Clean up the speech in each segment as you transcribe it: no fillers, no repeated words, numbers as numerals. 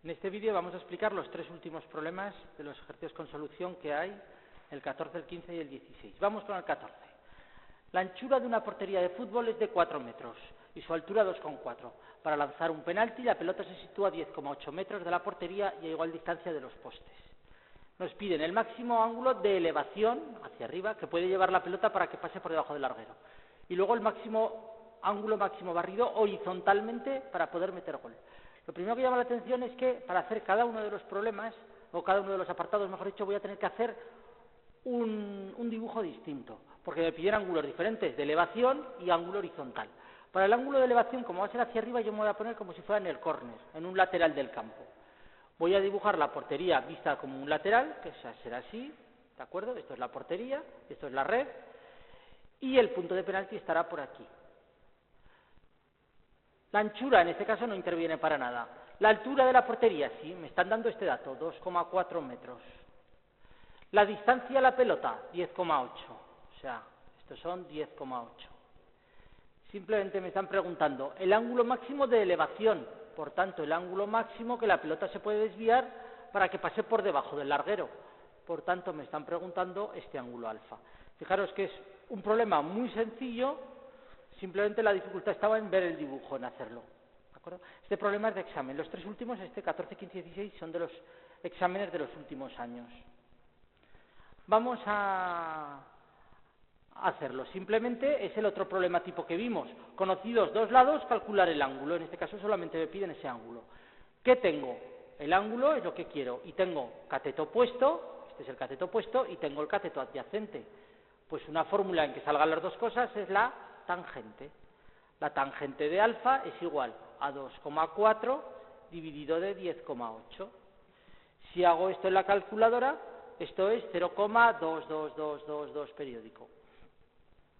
En este vídeo vamos a explicar los tres últimos problemas de los ejercicios con solución que hay, el 14, el 15 y el 16. Vamos con el 14. La anchura de una portería de fútbol es de 4 metros y su altura 2,4. Para lanzar un penalti, la pelota se sitúa a 10,8 metros de la portería y a igual distancia de los postes. Nos piden el máximo ángulo de elevación hacia arriba que puede llevar la pelota para que pase por debajo del larguero. Y luego el ángulo máximo barrido horizontalmente para poder meter gol. Lo primero que llama la atención es que para hacer cada uno de los problemas, o cada uno de los apartados, mejor dicho, voy a tener que hacer un dibujo distinto, porque me piden ángulos diferentes, de elevación y ángulo horizontal. Para el ángulo de elevación, como va a ser hacia arriba, yo me voy a poner como si fuera en el córner, en un lateral del campo. Voy a dibujar la portería vista como un lateral, que será así, ¿de acuerdo? Esto es la portería, esto es la red, y el punto de penalti estará por aquí. La anchura, en este caso, no interviene para nada. La altura de la portería, sí, me están dando este dato, 2,4 metros. La distancia a la pelota, 10,8. O sea, estos son 10,8. Simplemente me están preguntando el ángulo máximo de elevación, por tanto, el ángulo máximo que la pelota se puede desviar para que pase por debajo del larguero. Por tanto, me están preguntando este ángulo alfa. Fijaros que es un problema muy sencillo. Simplemente la dificultad estaba en ver el dibujo, en hacerlo. ¿De acuerdo? Este problema es de examen. Los tres últimos, 14, 15 y 16, son de los exámenes de los últimos años. Vamos a hacerlo. Simplemente es el otro problema tipo que vimos. Conocidos dos lados, calcular el ángulo. En este caso solamente me piden ese ángulo. ¿Qué tengo? El ángulo es lo que quiero. Y tengo cateto opuesto, este es el cateto opuesto, y tengo el cateto adyacente. Pues una fórmula en que salgan las dos cosas es la tangente. La tangente de alfa es igual a 2,4 dividido de 10,8. Si hago esto en la calculadora, esto es 0,22222 periódico.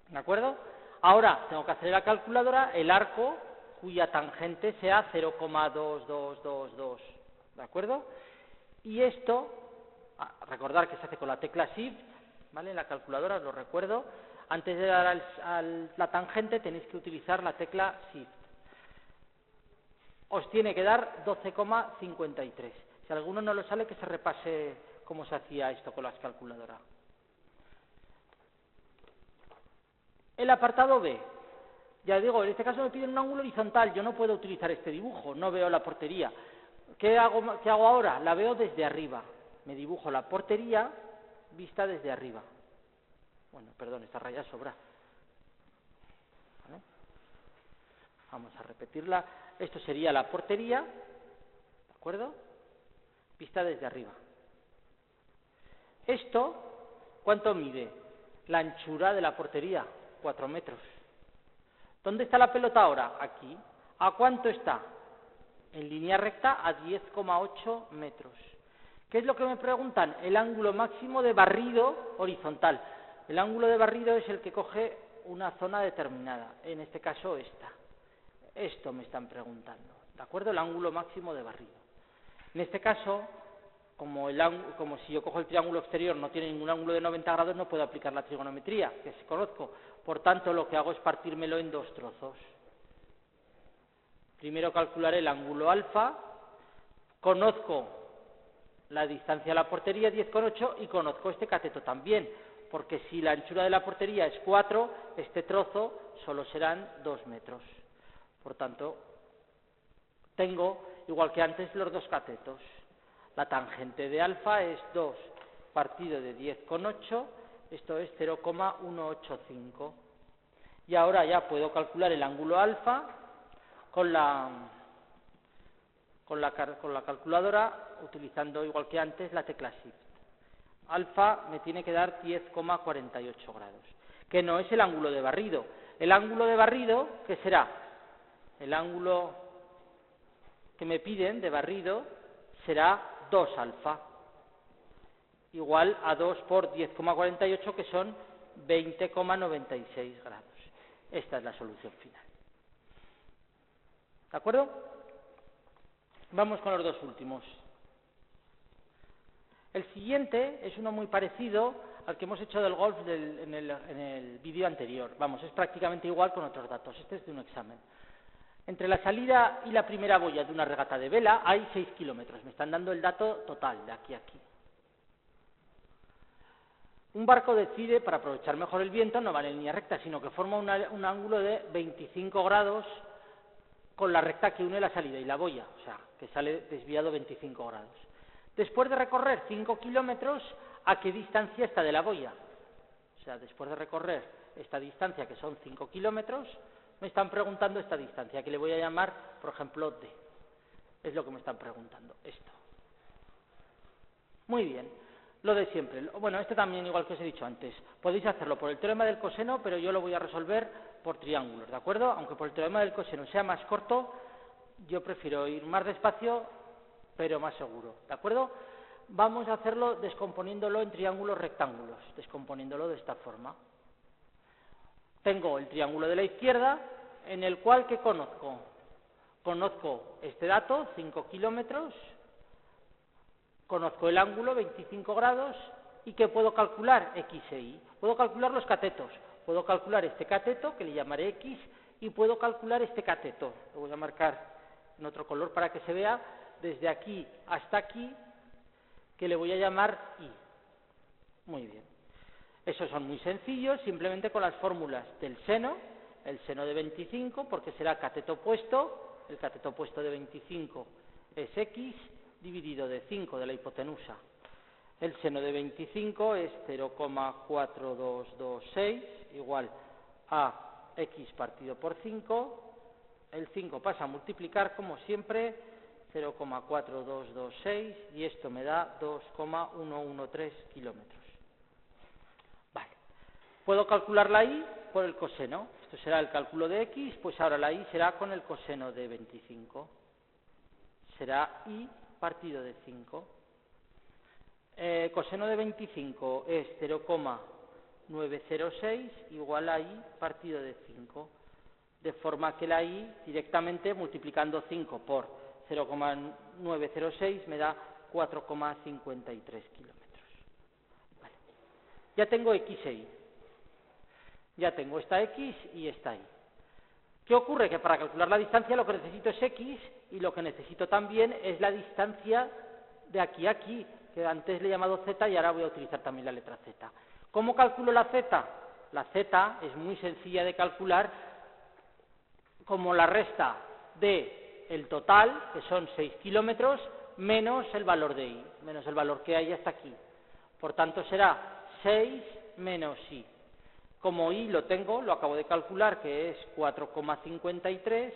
¿De acuerdo? Ahora tengo que hacer en la calculadora el arco cuya tangente sea 0,2222. ¿De acuerdo? Y esto, recordar que se hace con la tecla Shift, ¿vale? En la calculadora, os lo recuerdo. Antes de dar la tangente tenéis que utilizar la tecla Shift. Os tiene que dar 12,53. Si alguno no lo sale, que se repase cómo se hacía esto con las calculadoras. El apartado B. Ya digo, en este caso me piden un ángulo horizontal. Yo no puedo utilizar este dibujo, no veo la portería. ¿Qué hago ahora? La veo desde arriba. Me dibujo la portería vista desde arriba. Bueno, perdón, esta raya sobra. ¿Vale? Vamos a repetirla. Esto sería la portería, ¿de acuerdo? Vista desde arriba. Esto, ¿cuánto mide? La anchura de la portería, 4 metros. ¿Dónde está la pelota ahora? Aquí. ¿A cuánto está? En línea recta a 10,8 metros. ¿Qué es lo que me preguntan? El ángulo máximo de barrido horizontal. El ángulo de barrido es el que coge una zona determinada, en este caso esta. Esto me están preguntando, ¿de acuerdo? El ángulo máximo de barrido. En este caso, como si yo cojo el triángulo exterior no tiene ningún ángulo de 90 grados, no puedo aplicar la trigonometría, que sí conozco. Por tanto, lo que hago es partírmelo en dos trozos. Primero calcularé el ángulo alfa, conozco la distancia a la portería, 10,8, y conozco este cateto también. Porque si la anchura de la portería es 4, este trozo solo serán 2 metros. Por tanto, tengo, igual que antes, los dos catetos. La tangente de alfa es 2 partido de 10,8, esto es 0,185. Y ahora ya puedo calcular el ángulo alfa con la calculadora, utilizando, igual que antes, la tecla Shift. Alfa me tiene que dar 10,48 grados, que no es el ángulo de barrido. El ángulo de barrido, ¿qué será? El ángulo que me piden de barrido será 2 alfa, igual a 2 por 10,48, que son 20,96 grados. Esta es la solución final. ¿De acuerdo? Vamos con los dos últimos. El siguiente es uno muy parecido al que hemos hecho del golf en el vídeo anterior. Vamos, es prácticamente igual con otros datos. Este es de un examen. Entre la salida y la primera boya de una regata de vela hay 6 kilómetros. Me están dando el dato total de aquí a aquí. Un barco decide, para aprovechar mejor el viento, no va en línea recta, sino que forma un ángulo de 25 grados con la recta que une la salida y la boya, o sea, que sale desviado 25 grados. Después de recorrer 5 kilómetros, ¿a qué distancia está de la boya? O sea, después de recorrer esta distancia, que son 5 kilómetros, me están preguntando esta distancia, que le voy a llamar, por ejemplo, D. Es lo que me están preguntando, esto. Muy bien, lo de siempre. Bueno, este también, igual que os he dicho antes, podéis hacerlo por el teorema del coseno, pero yo lo voy a resolver por triángulos, ¿de acuerdo? Aunque por el teorema del coseno sea más corto, yo prefiero ir más despacio, pero más seguro, ¿de acuerdo? Vamos a hacerlo descomponiéndolo en triángulos rectángulos, descomponiéndolo de esta forma. Tengo el triángulo de la izquierda, en el cual, ¿qué conozco? Conozco este dato, 5 kilómetros, conozco el ángulo, 25 grados, y ¿qué puedo calcular? X e Y. Puedo calcular los catetos. Puedo calcular este cateto, que le llamaré X, y puedo calcular este cateto. Lo voy a marcar en otro color para que se vea, desde aquí hasta aquí, que le voy a llamar Y. Muy bien. Esos son muy sencillos, simplemente con las fórmulas del seno, el seno de 25, porque será cateto opuesto, el cateto opuesto de 25 es X, dividido de 5 de la hipotenusa. El seno de 25 es 0,4226, igual a X partido por 5. El 5 pasa a multiplicar, como siempre, 0,4226, y esto me da 2,113 kilómetros. Vale. Puedo calcular la Y por el coseno. Esto será el cálculo de X, pues ahora la Y será con el coseno de 25. Será Y partido de 5. Coseno de 25 es 0,906 igual a Y partido de 5. De forma que la Y, directamente multiplicando 5 por 0,906, me da 4,53 kilómetros. Vale. Ya tengo X e Y. Ya tengo esta X y esta Y. ¿Qué ocurre? Que para calcular la distancia lo que necesito es X, y lo que necesito también es la distancia de aquí a aquí, que antes le he llamado Z y ahora voy a utilizar también la letra Z. ¿Cómo calculo la Z? La Z es muy sencilla de calcular, como la resta de el total, que son 6 kilómetros, menos el valor de Y, menos el valor que hay hasta aquí. Por tanto será 6 menos Y. Como Y lo tengo, lo acabo de calcular, que es 4,53,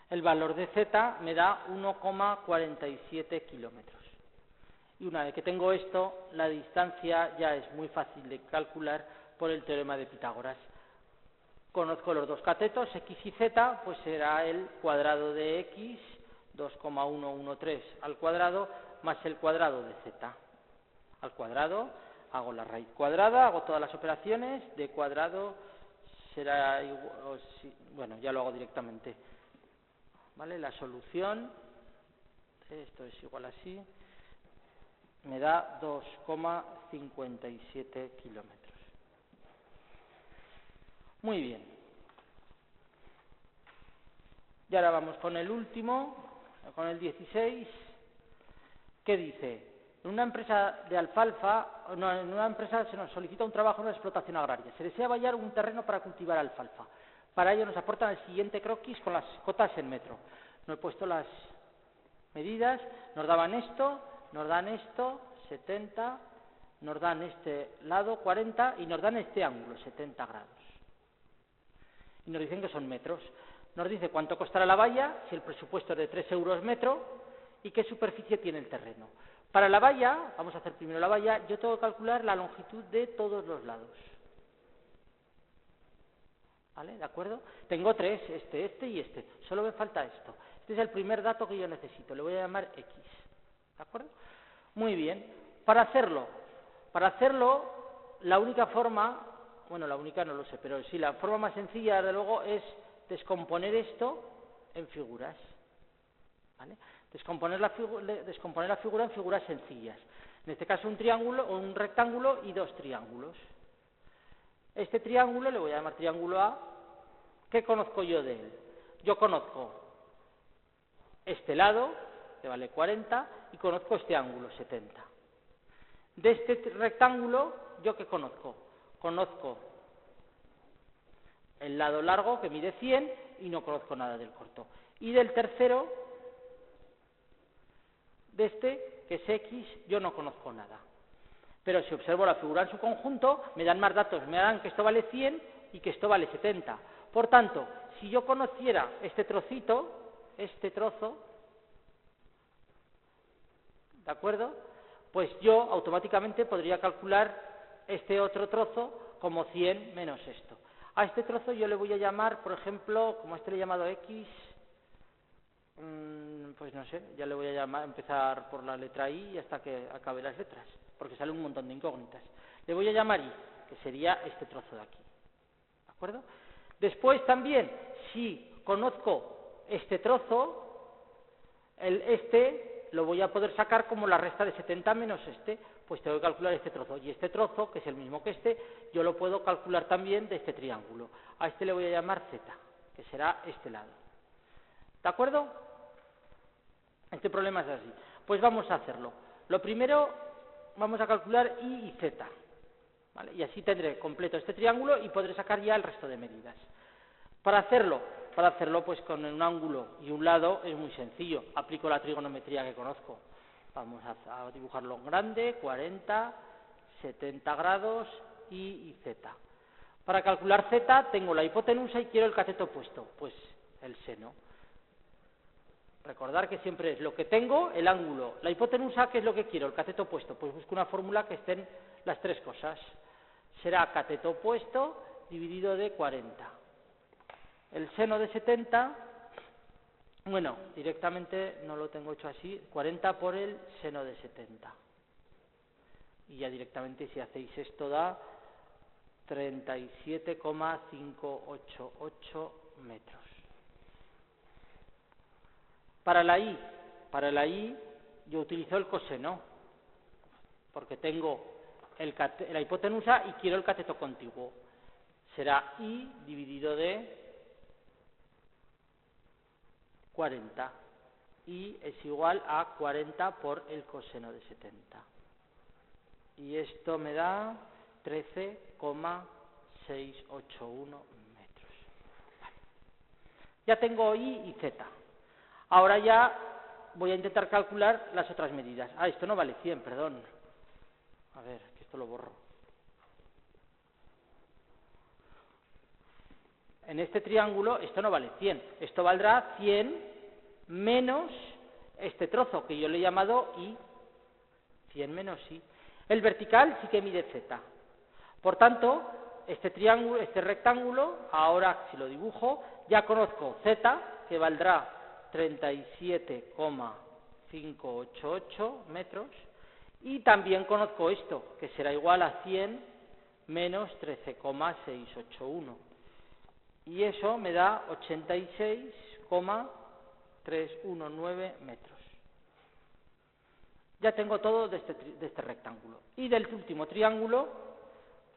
el valor de Z me da 1,47 kilómetros. Y una vez que tengo esto, la distancia ya es muy fácil de calcular por el teorema de Pitágoras. Conozco los dos catetos, X y Z, pues será el cuadrado de X, 2,113 al cuadrado, más el cuadrado de Z al cuadrado. Hago la raíz cuadrada, hago todas las operaciones, de cuadrado será igual, bueno, ya lo hago directamente. ¿Vale? La solución, esto es igual así, me da 2,57 kilómetros. Muy bien. Y ahora vamos con el último, con el 16, que dice: en una empresa de alfalfa, en una empresa se nos solicita un trabajo en una explotación agraria. Se desea vallar un terreno para cultivar alfalfa. Para ello nos aportan el siguiente croquis con las cotas en metro. No he puesto las medidas, nos daban esto, nos dan esto, 70, nos dan este lado, 40, y nos dan este ángulo, 70 grados. Y nos dicen que son metros. Nos dice cuánto costará la valla, si el presupuesto es de 3 euros metro, y qué superficie tiene el terreno. Para la valla, vamos a hacer primero la valla, yo tengo que calcular la longitud de todos los lados. ¿Vale? ¿De acuerdo? Tengo 3, este y este. Solo me falta esto. Este es el primer dato que yo necesito. Le voy a llamar X. ¿De acuerdo? Muy bien. Para hacerlo, la única forma, bueno, la única no lo sé, pero sí, la forma más sencilla, desde luego, es descomponer esto en figuras. ¿Vale? Descomponer la figura en figuras sencillas. En este caso un triángulo o un rectángulo y dos triángulos. Este triángulo le voy a llamar triángulo A, ¿Qué conozco yo de él? Yo conozco este lado, que vale 40, y conozco este ángulo, 70. De este rectángulo, ¿yo qué conozco? Conozco el lado largo, que mide 100, y no conozco nada del corto. Y del tercero, de este, que es X, yo no conozco nada. Pero si observo la figura en su conjunto, me dan más datos, me dan que esto vale 100 y que esto vale 70. Por tanto, si yo conociera este trocito, este trozo, ¿de acuerdo? Pues yo automáticamente podría calcular este otro trozo como 100 menos esto. A este trozo yo le voy a llamar, por ejemplo, como a este le he llamado X, pues no sé, ya le voy a empezar por la letra I hasta que acabe las letras, porque sale un montón de incógnitas. Le voy a llamar I, que sería este trozo de aquí. ¿De acuerdo? Después también, si conozco este trozo, este lo voy a poder sacar como la resta de 70 menos este, pues tengo que calcular este trozo. Y este trozo, que es el mismo que este, yo lo puedo calcular también de este triángulo. A este le voy a llamar Z, que será este lado. ¿De acuerdo? Este problema es así. Pues vamos a hacerlo. Lo primero, vamos a calcular I y Z. ¿Vale? Y así tendré completo este triángulo y podré sacar ya el resto de medidas. Para hacerlo pues con un ángulo y un lado es muy sencillo. Aplico la trigonometría que conozco. Vamos a dibujarlo en grande, 40, 70 grados, I y Z. Para calcular Z tengo la hipotenusa y quiero el cateto opuesto, pues el seno. Recordar que siempre es lo que tengo, el ángulo. La hipotenusa, ¿qué es lo que quiero? El cateto opuesto. Pues busco una fórmula que estén las tres cosas. Será cateto opuesto dividido de 40. El seno de 70, bueno, directamente no lo tengo hecho así, 40 por el seno de 70. Y ya directamente si hacéis esto da 37,588 metros. Para la I yo utilizo el coseno, porque tengo la hipotenusa y quiero el cateto contiguo. Será I dividido de 40. I es igual a 40 por el coseno de 70. Y esto me da 13,681 metros. Vale. Ya tengo I y Z. Ahora ya voy a intentar calcular las otras medidas. Esto no vale 100, perdón. A ver, que esto lo borro. En este triángulo esto no vale 100. Esto valdrá 100 menos este trozo, que yo le he llamado I. 100 menos I. El vertical sí que mide Z. Por tanto, este triángulo, este rectángulo, ahora si lo dibujo, ya conozco Z, que valdrá 37,588 metros, y también conozco esto, que será igual a 100 menos 13,681. Y eso me da 86,319 metros. Ya tengo todo de este rectángulo. Y del último triángulo,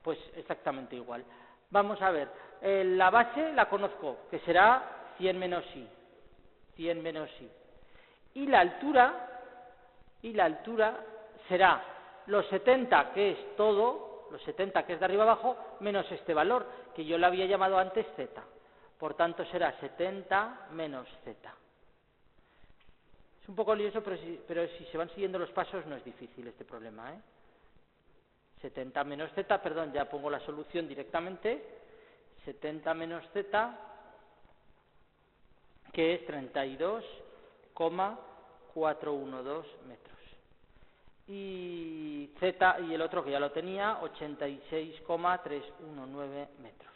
pues exactamente igual. Vamos a ver, la base la conozco, que será 100 menos I. 100 menos I. Y la altura será los 70, que es todo, los 70 que es de arriba abajo, menos este valor, que yo le había llamado antes Z. Por tanto será 70 menos Z. Es un poco lioso, pero si se van siguiendo los pasos no es difícil este problema, 70 menos Z, perdón, ya pongo la solución directamente. 70 menos Z, que es 32,412 metros. Y Z y el otro que ya lo tenía, 86,319 metros.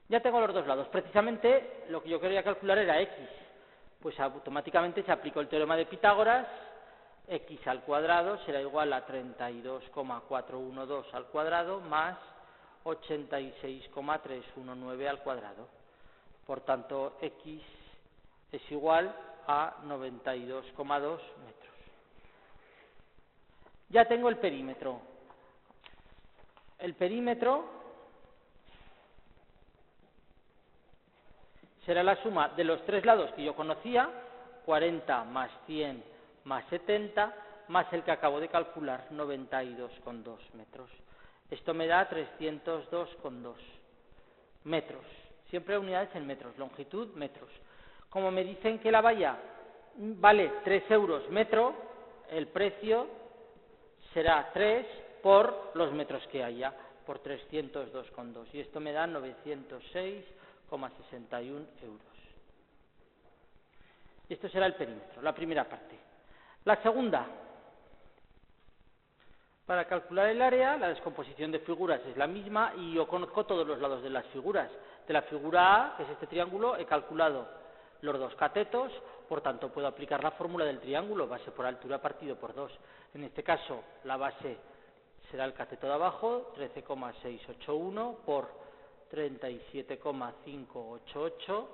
Ya tengo los dos lados. Precisamente lo que yo quería calcular era X. Pues automáticamente se aplicó el teorema de Pitágoras. X al cuadrado será igual a 32,412 al cuadrado más 86,319 al cuadrado. Por tanto, X es igual a 92,2 metros. Ya tengo el perímetro. El perímetro será la suma de los tres lados que yo conocía, 40 más 100 más 70, más el que acabo de calcular, 92,2 metros. Esto me da 302,2 metros. Siempre unidades en metros, longitud, metros. Como me dicen que la valla vale 3 euros metro, el precio será 3 por los metros que haya, por 302,2. Y esto me da 906,61 euros. Y esto será el perímetro, la primera parte. La segunda, para calcular el área, la descomposición de figuras es la misma y yo conozco todos los lados de las figuras. De la figura A, que es este triángulo, he calculado los dos catetos, por tanto puedo aplicar la fórmula del triángulo, base por altura partido por 2. En este caso, la base será el cateto de abajo, 13,681 por 37,588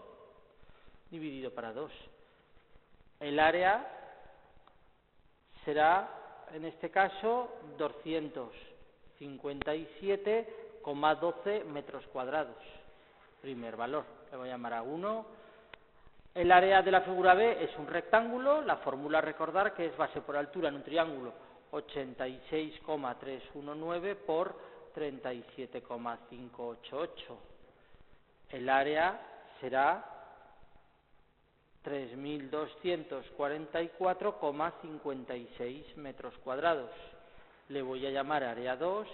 dividido para 2. El área será, en este caso, 257,12 metros cuadrados. Primer valor, le voy a llamar a 1. El área de la figura B es un rectángulo, la fórmula recordar que es base por altura en un triángulo 86,319 por 37,588. El área será 3.244,56 metros cuadrados. Le voy a llamar área 2.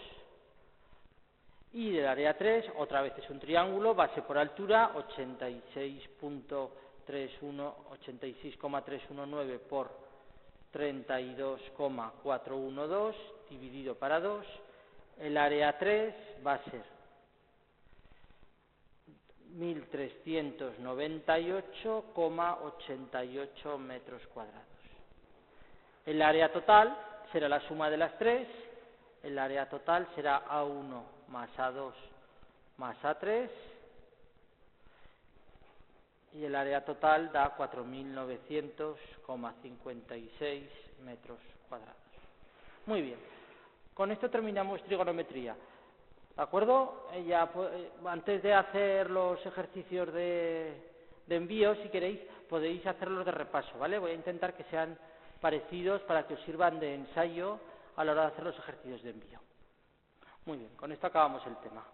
Y del área 3, otra vez es un triángulo, base por altura, 86,319 por 32,412, dividido para 2. El área 3 va a ser 1.398,88 metros cuadrados. El área total será la suma de las tres. El área total será A1 más A2 más A3 y el área total da 4.900,56 metros cuadrados. Muy bien, con esto terminamos trigonometría. ¿De acuerdo? Antes de hacer los ejercicios de envío, si queréis, podéis hacerlos de repaso, ¿vale? Voy a intentar que sean parecidos para que os sirvan de ensayo a la hora de hacer los ejercicios de envío. Muy bien, con esto acabamos el tema.